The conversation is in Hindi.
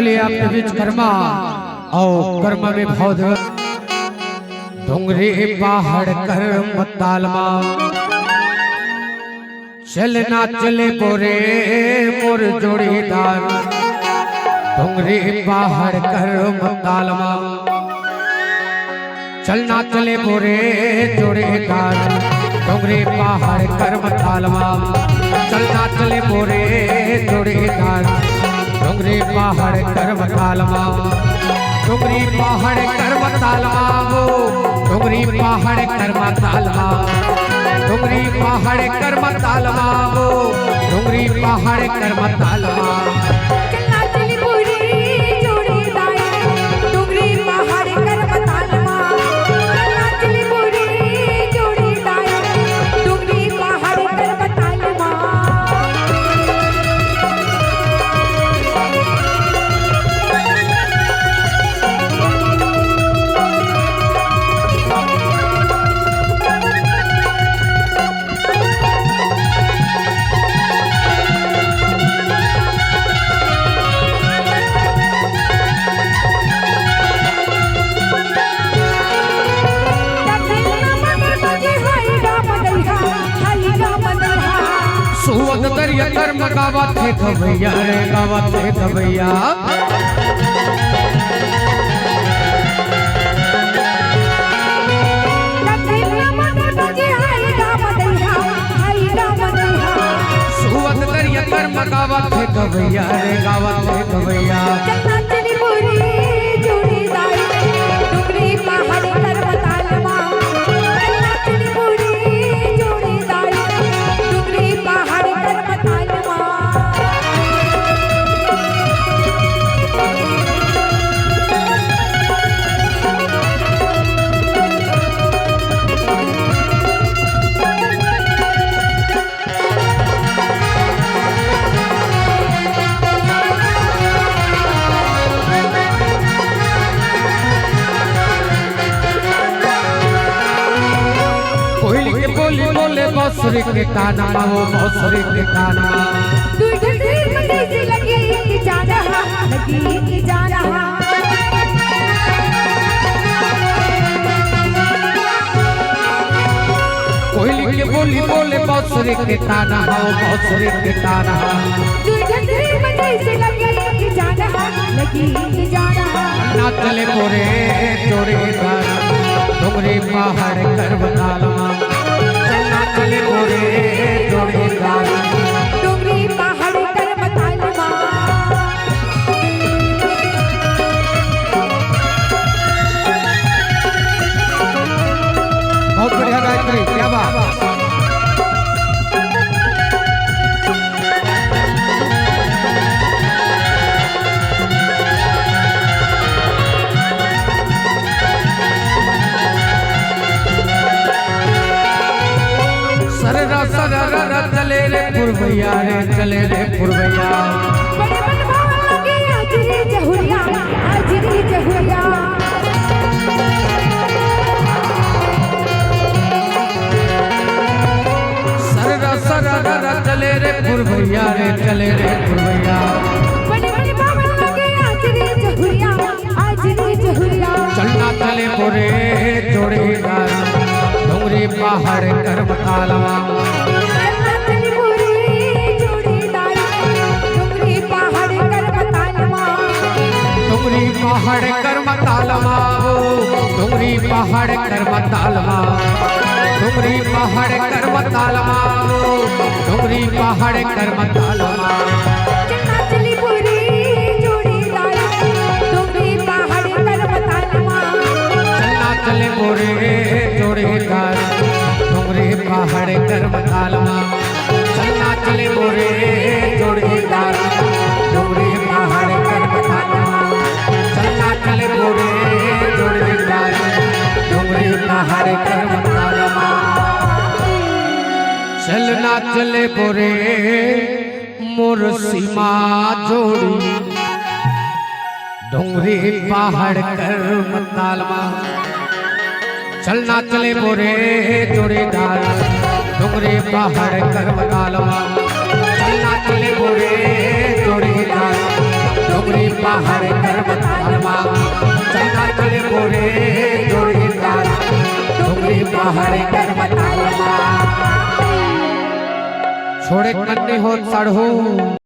चलिए आपके बीच कर्मा और कर्म में भाव दे डोंगरी पहाड़ कर्म तालमा चलना चले बोरे मोर जोड़ीदार डोंगरी पहाड़ कर्म तालमा चलना चले बोरे जोड़ीदार डोंगरी पहाड़ कर्म तालमा चलना चले बोरे जोड़ीदार डोंगरी पहाड़ कर्म तालमा डोंगरी पहाड़ कर्म तालमा वो डोंगरी पहाड़ कर्म तालमा डोंगरी पहाड़ कर्म तालमा वो डोंगरी पहाड़ कर्म तालमा चलना चले बोरे जोड़ीदार डोंगरी पहाड़ कर्म तालमा चलना चले बोरे जोड़ीदार डोंगरी पहाड़ कर्म तालमा सुवद दरिया कर्म गावा थे भैया रे गावा थे भैया सुवद दरिया कर्म गावा थे भैया रे गावा थे भैया चलना चले बोरे जोड़ीदार डोंगरी पहाड़ कर्म तालमा चलना चले बोरे जोड़ीदार डोंगरी पहाड़ कर्म तालमा कोयली के बोली बोले बसुरी के काना वो बसुरी के काना दूर से मुझे से लगी कि जाना लगी कि जाना कोयली के बोली बोले बसुरी के काना वो बसुरी के काना दूर से मुझे से लगी कि जाना लगी कि जाना ना चले बोरे जोड़ीदार डोंगरी पहाड़ कर्म तालमा चलना चले बोरे जोड़ीदार डोंगरी पहाड़ कर्म तालमा बहुत बढ़िया गायत्री क्या बात सररा सररा चले रे पुरवैया रे चले रे पुरवैया बड़े बन भाव लगे आज रे जहुरिया आज रे जहुरिया सररा सररा चले रे पुरवैया रे चले रे पुरवैया बड़े बन भाव लगे आज रे जहुरिया आज रे जहुरिया चलना चले बोरे जोड़ीदार डोंगरी पहाड़ कर्म तालमा चलना चले बोरे जोड़ीदार डोंगरी पहाड़ कर्म तालमा डोंगरी पहाड़ कर्म तालमा वो डोंगरी पहाड़ कर्म तालमा डोंगरी पहाड़ कर्म तालमा वो डोंगरी पहाड़ कर्म तालमा चलना चले बोरे जोड़ीदार डोंगरी पहाड़ कर्म तालमा चलना चले बोरे जोड़ीदार डोंगरी पहाड़ कर्म तालमा चलना चले बोरे जोड़ीदार डोंगरी पहाड़ कर्म तालमा चलना चले बोरे जोड़ीदार डोंगरी पहाड़ कर्म तालमा चलना चले बोरे मोर सीमा जोड़ी डोंगरी पहाड़ कर्म तालमा चलना चले बोरे जोड़ीदार डोंगरी पहाड़ कर्म तालमा चलना चले बोरे जोड़ीदार डोंगरी पहाड़ पर्वत हलवा चंदा चले बोरे जोड़ी तारा डोंगरी पहाड़ पर्वत हलवा छोड़े कन्नी हो चढ़ो